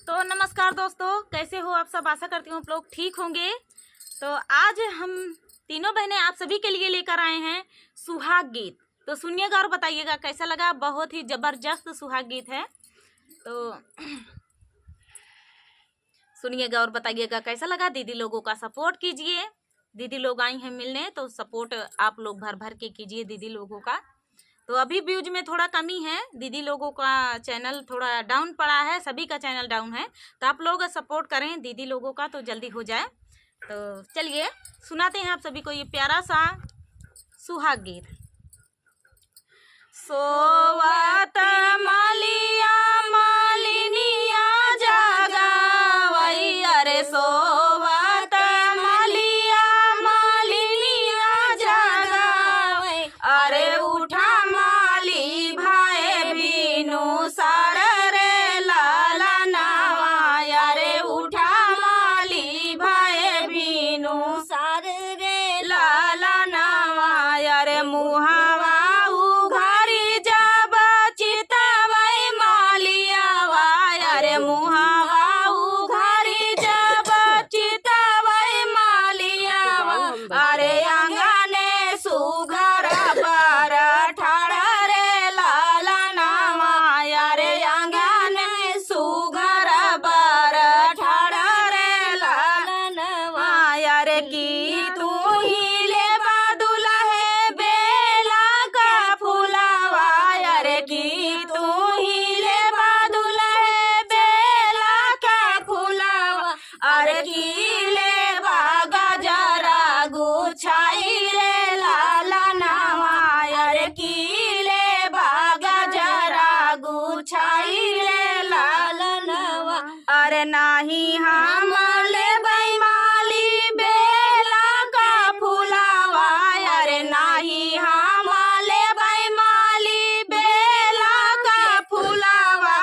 तो नमस्कार दोस्तों, कैसे हो आप सब। आशा करती हूँ आप लोग ठीक होंगे। तो आज हम तीनों बहनें आप सभी के लिए लेकर आए हैं सुहाग गीत। तो सुनिएगा और बताइएगा कैसा लगा। बहुत ही जबरदस्त सुहाग गीत है, तो सुनिएगा और बताइएगा कैसा लगा। दीदी लोगों का सपोर्ट कीजिए। दीदी लोग आई हैं मिलने, तो सपोर्ट आप लोग भर भर के कीजिए दीदी लोगों का। तो अभी व्यूज में थोड़ा कमी है, दीदी लोगों का चैनल थोड़ा डाउन पड़ा है, सभी का चैनल डाउन है। तो आप लोग सपोर्ट करें दीदी लोगों का, तो जल्दी हो जाए। तो चलिए सुनाते हैं आप सभी को ये प्यारा सा सुहाग गीत। सोवत मालिया मालिनिया जागावई, अरे सोवत मालिया मालिनिया जागावई, अरे उठा माली भाई बीनू सार रे लाला नावा, अरे उठा माली भाई बीनू सार रे लाला नावा, अरे मुहावा अरे अंगने सुघर बर ठाड़ रे लाला नावा, अरे अंगने सुघर बर ठाड़ रे लाला नावा, अरे की तू ही ले बादुला है बेला का फुलावा, अरे की तू ही ले बादुला है बेला का फुलावा, अरे की ले बागा जरा गुछाई रे लाला नावा, अरे कीले बागा जरा गुछाई रे लाला नावा, अरे नाही हम ले बैमाली बेला का फुलावा, अरे नाही हम ले बैमाली बेला का फुलावा,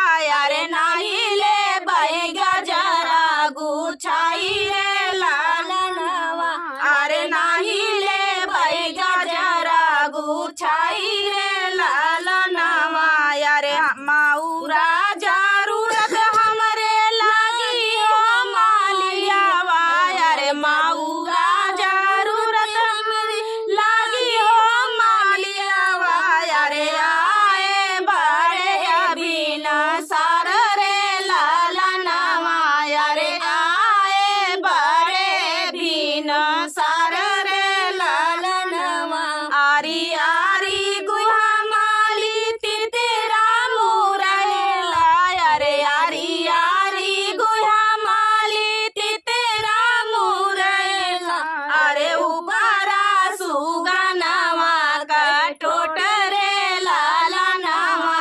अरे नाही ले बैगा जरा गुछाई रे लाला नावा, अरे नाही ले बैगा जरा गुछाई रे लाला नावा, अरे माऊरा जरूरत हमरे लागी हो मालियावा, अरे माऊरा जरूरत हमरे लागी हो मालियावा, अरे आए बड़े अभिना सार रे लाला नावा, अरे आए बड़े बिना सार रे लाला नावा, आरी आरी गुहा माली तिरतेरा मुरहेला, अरे आरी आरी गुहा माली तिरतेरा मुरहेला, अरे उबारा सुगा नावा का टोट रे लाला नावा,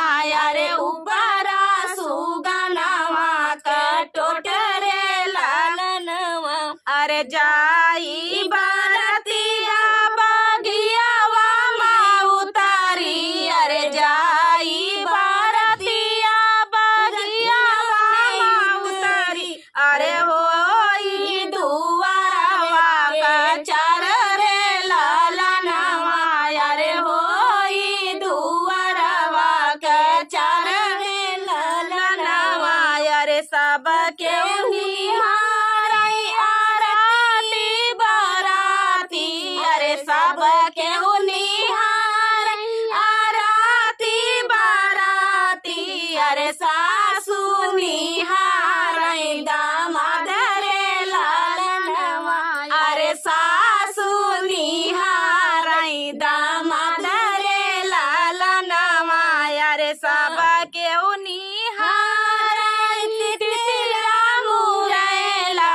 अरे उबारा सुगा नावा का टोट रे लाला नावा, अरे जाई बारतिया बगियावा माँ उतारी, अरे जाई बारतिया बगियावा माँ उतारी, अरे होई दुआरावा का चार रे लाला नावा, अरे होई दुआरावा का चार रे लाला नावा, अरे सब के निहारई आरती बाराती, अरे सब के निहारई आरती बाराती, अरे सासू निहारई दामाद रे लाला नावा, अरे सासू निहारई दामाद रे लाला नावा, अरे सब के निहारई तितरा मुरहेला,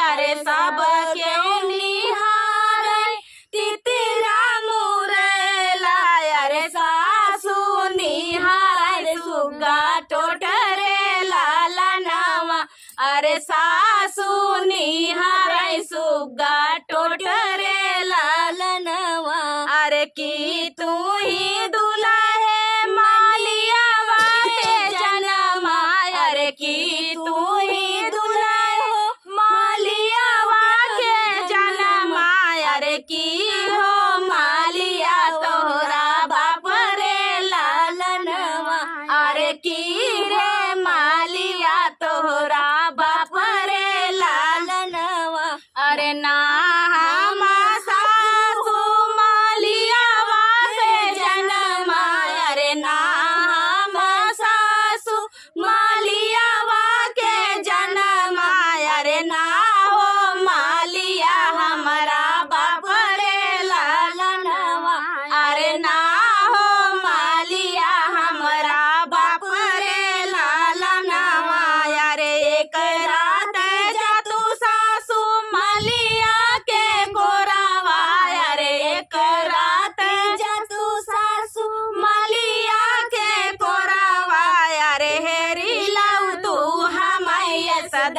अरे सब के निहारई तितरा मुरहेला, अरे सासू निहारई सुगा टोट रे लाला नावा, अरे सासू निहारई सुगा टोट रे लाला नावा, अरे की तू ही दूल्हा है मालियावा के जनमा, अरे की तू ही दूल्हा हो मालियावा के जनमा, अरे की हो मालिया तोरा बाप रे लाला नावा, अरे की रे मालिया तोरा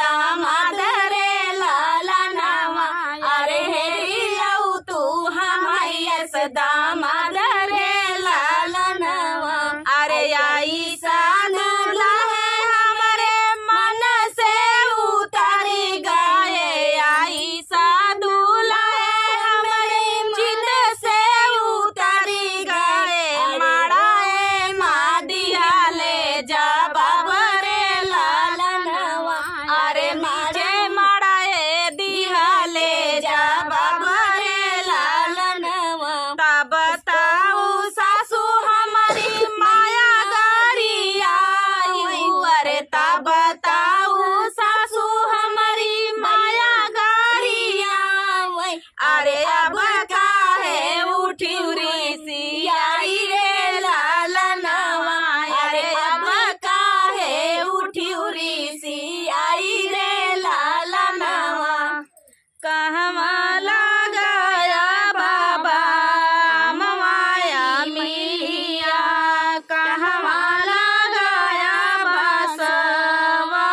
दामाद रे लाला नावा अरे हेरियऊ तू हमयस दामाद रे लाला नावा अरे आई साधुला है हमारे मन से उतारी गए आई साधुला है हमारे चित से उतारी गए माड़ाए मादिया ले जा बाबा रे लाला नवा अरे नीचे माड़ाए दिया ले जा बाबा रे लाला नवा तब बताऊ सासू हमारी माया गाड़ी आई अरे तब बताऊ सासू हमारी माया गाड़ी आई अरे अब काहे उठी सी आई रे लाला नवा अरे अब काहे उठी सी आई रे लाला नवा कहवा लगाया बाबा मवाया मिया कहवा लगाया बसवा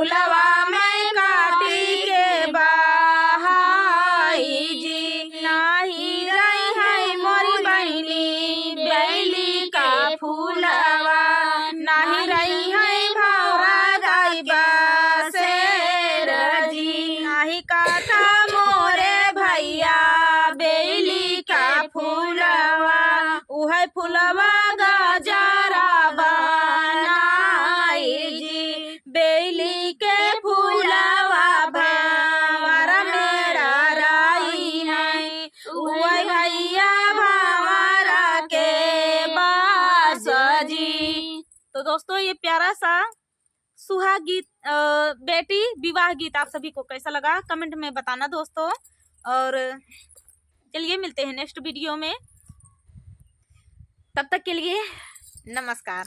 फूलवा मैं काटी के बहाई जी, नाही रही है मोरी बहनी बेली का फूलवा, नाही रही है भौरा गाई बसेर जी, नाही काटा मोरे भैया बेली का फूलवा, उहे फूलवा गजरा बनाई जी, बेली के फूलवा भंवर मेरा राई है, उहे भैया भंवर के बास जी। तो दोस्तों ये प्यारा सा सुहाग गीत बेटी विवाह गीत आप सभी को कैसा लगा कमेंट में बताना दोस्तों। और चलिए मिलते हैं नेक्स्ट वीडियो में, तब तक के लिए नमस्कार।